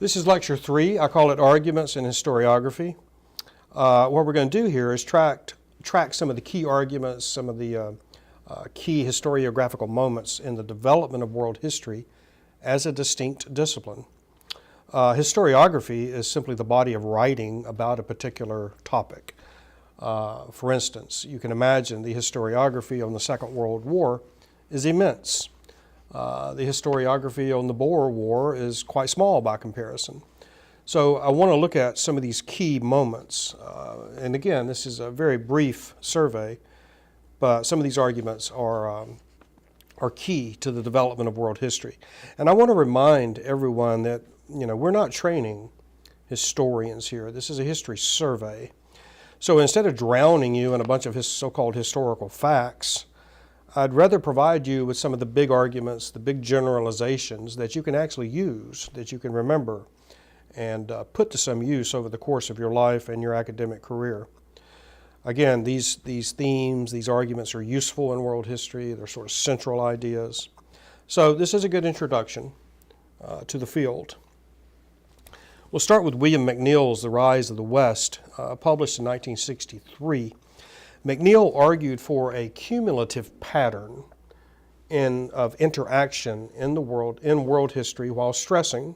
This is lecture 3. I call it Arguments in Historiography. What we're going to do here is track some of the key arguments, some of the key historiographical moments in the development of world history as a distinct discipline. Historiography is simply the body of writing about a particular topic. For instance, you can imagine the historiography on the Second World War is immense. The historiography on the Boer War is quite small by comparison. So I want to look at some of these key moments. And again, this is a very brief survey, but some of these arguments are key to the development of world history. And I want to remind everyone that, we're not training historians here. This is a history survey. So instead of drowning you in a bunch of so-called historical facts, I'd rather provide you with some of the big arguments, the big generalizations that you can actually use, that you can remember, and put to some use over the course of your life and your academic career. Again, these themes, these arguments are useful in world history. They're sort of central ideas. So this is a good introduction to the field. We'll start with William McNeill's The Rise of the West, published in 1963. McNeill argued for a cumulative pattern of interaction in world history while stressing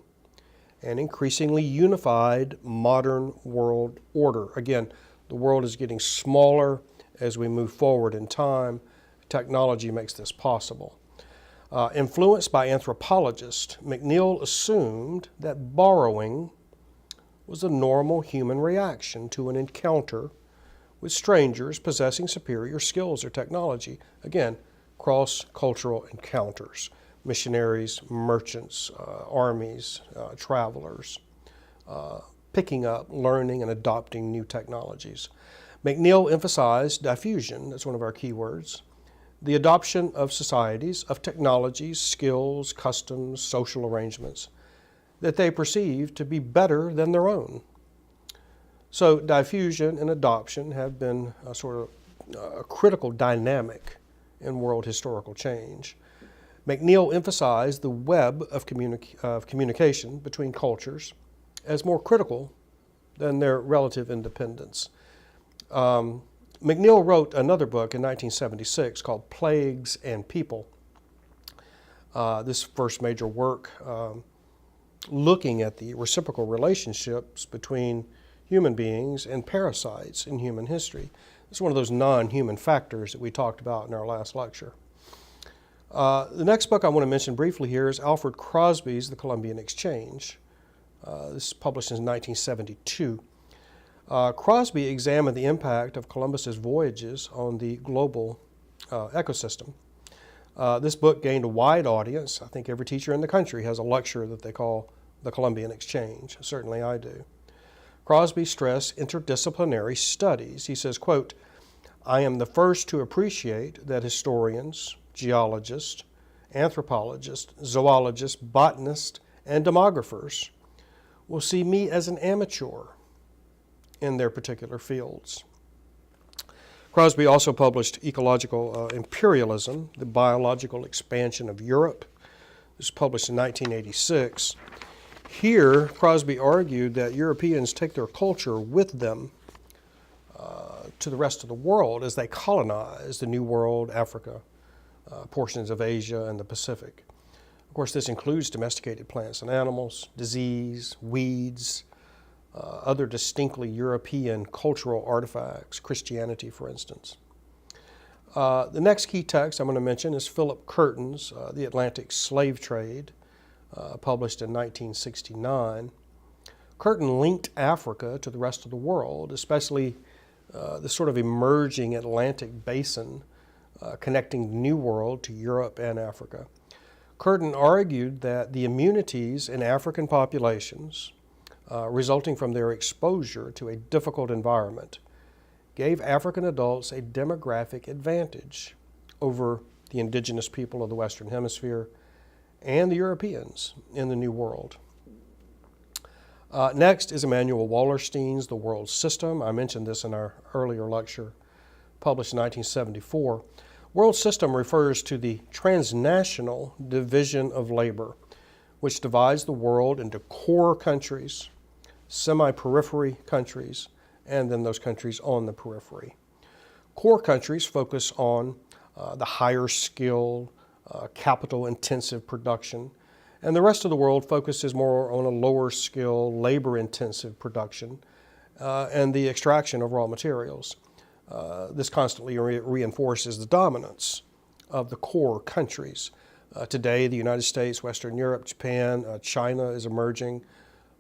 an increasingly unified modern world order. Again, the world is getting smaller as we move forward in time. Technology makes this possible. Influenced by anthropologists, McNeill assumed that borrowing was a normal human reaction to an encounter with strangers possessing superior skills or technology. Again, cross-cultural encounters, missionaries, merchants, armies, travelers, picking up, learning, and adopting new technologies. McNeill emphasized diffusion, that's one of our key words, the adoption of societies, of technologies, skills, customs, social arrangements that they perceived to be better than their own. So diffusion and adoption have been a sort of a critical dynamic in world historical change. McNeill emphasized the web of communication between cultures as more critical than their relative independence. McNeill wrote another book in 1976 called Plagues and People. This first major work looking at the reciprocal relationships between human beings and parasites in human history. It's one of those non-human factors that we talked about in our last lecture. The next book I want to mention briefly here is Alfred Crosby's The Columbian Exchange. This is published in 1972. Crosby examined the impact of Columbus's voyages on the global ecosystem. This book gained a wide audience. I think every teacher in the country has a lecture that they call The Columbian Exchange. Certainly I do. Crosby stressed interdisciplinary studies. He says, quote, "I am the first to appreciate that historians, geologists, anthropologists, zoologists, botanists, and demographers will see me as an amateur in their particular fields." Crosby also published Ecological Imperialism, the Biological Expansion of Europe. This was published in 1986. Here, Crosby argued that Europeans take their culture with them to the rest of the world as they colonize the New World, Africa, portions of Asia, and the Pacific. Of course, this includes domesticated plants and animals, disease, weeds, other distinctly European cultural artifacts, Christianity, for instance. The next key text I'm going to mention is Philip Curtin's The Atlantic Slave Trade, published in 1969. Curtin linked Africa to the rest of the world, especially the sort of emerging Atlantic basin connecting the New World to Europe and Africa. Curtin argued that the immunities in African populations resulting from their exposure to a difficult environment gave African adults a demographic advantage over the indigenous people of the Western Hemisphere and the Europeans in the New World. Next is Emanuel Wallerstein's The World System. I mentioned this in our earlier lecture, published in 1974. World system refers to the transnational division of labor, which divides the world into core countries, semi-periphery countries, and then those countries on the periphery. Core countries focus on the higher skilled, capital-intensive production, and the rest of the world focuses more on a lower skill, labor-intensive production and the extraction of raw materials. This constantly reinforces the dominance of the core countries. Today, the United States, Western Europe, Japan, China is emerging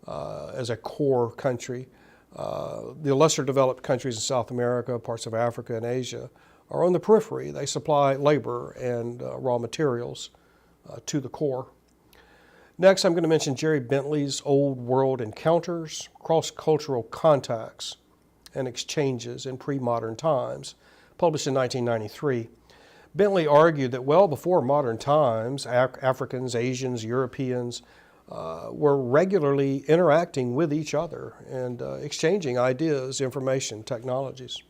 as a core country. The lesser developed countries in South America, parts of Africa and Asia are on the periphery. They supply labor and raw materials to the core. Next, I'm going to mention Jerry Bentley's Old World Encounters, Cross-Cultural Contacts and Exchanges in Pre-Modern Times, published in 1993. Bentley argued that well before modern times, Africans, Asians, Europeans were regularly interacting with each other and exchanging ideas, information, technologies.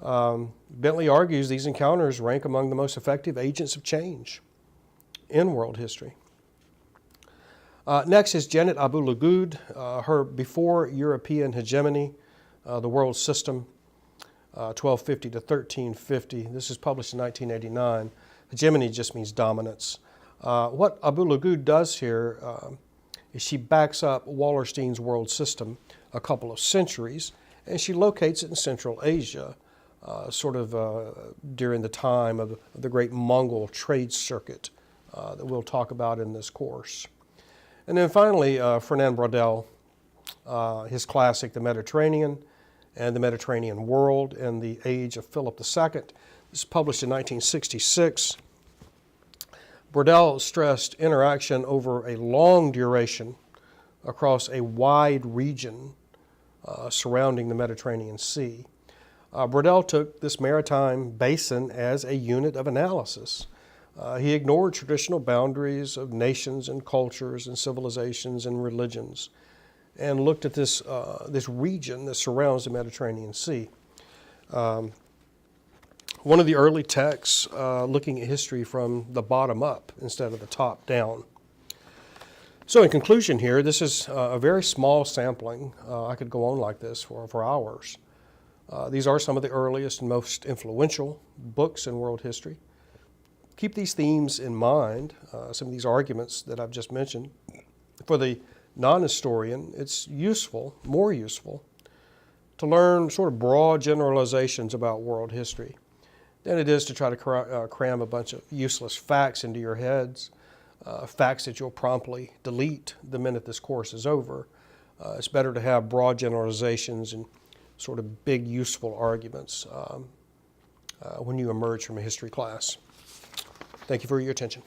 Bentley argues these encounters rank among the most effective agents of change in world history. Next is Janet Abu-Lughod, her Before European Hegemony, the World System, 1250 to 1350. This is published in 1989. Hegemony just means dominance. What Abu-Lughod does here is she backs up Wallerstein's world system a couple of centuries, and she locates it in Central Asia, during the time of the great Mongol trade circuit that we'll talk about in this course. And then finally, Fernand Braudel, his classic, The Mediterranean and the Mediterranean World in the Age of Philip II. This is published in 1966. Braudel stressed interaction over a long duration across a wide region surrounding the Mediterranean Sea. Braudel took this maritime basin as a unit of analysis. He ignored traditional boundaries of nations and cultures and civilizations and religions and looked at this region that surrounds the Mediterranean Sea. One of the early texts looking at history from the bottom up instead of the top down. So in conclusion here, this is a very small sampling. I could go on like this for hours. These are some of the earliest and most influential books in world history. Keep these themes in mind, some of these arguments that I've just mentioned. For the non-historian, it's useful, more useful, to learn sort of broad generalizations about world history than it is to try to cram a bunch of useless facts into your heads, facts that you'll promptly delete the minute this course is over. It's better to have broad generalizations and sort of big, useful arguments when you emerge from a history class. Thank you for your attention.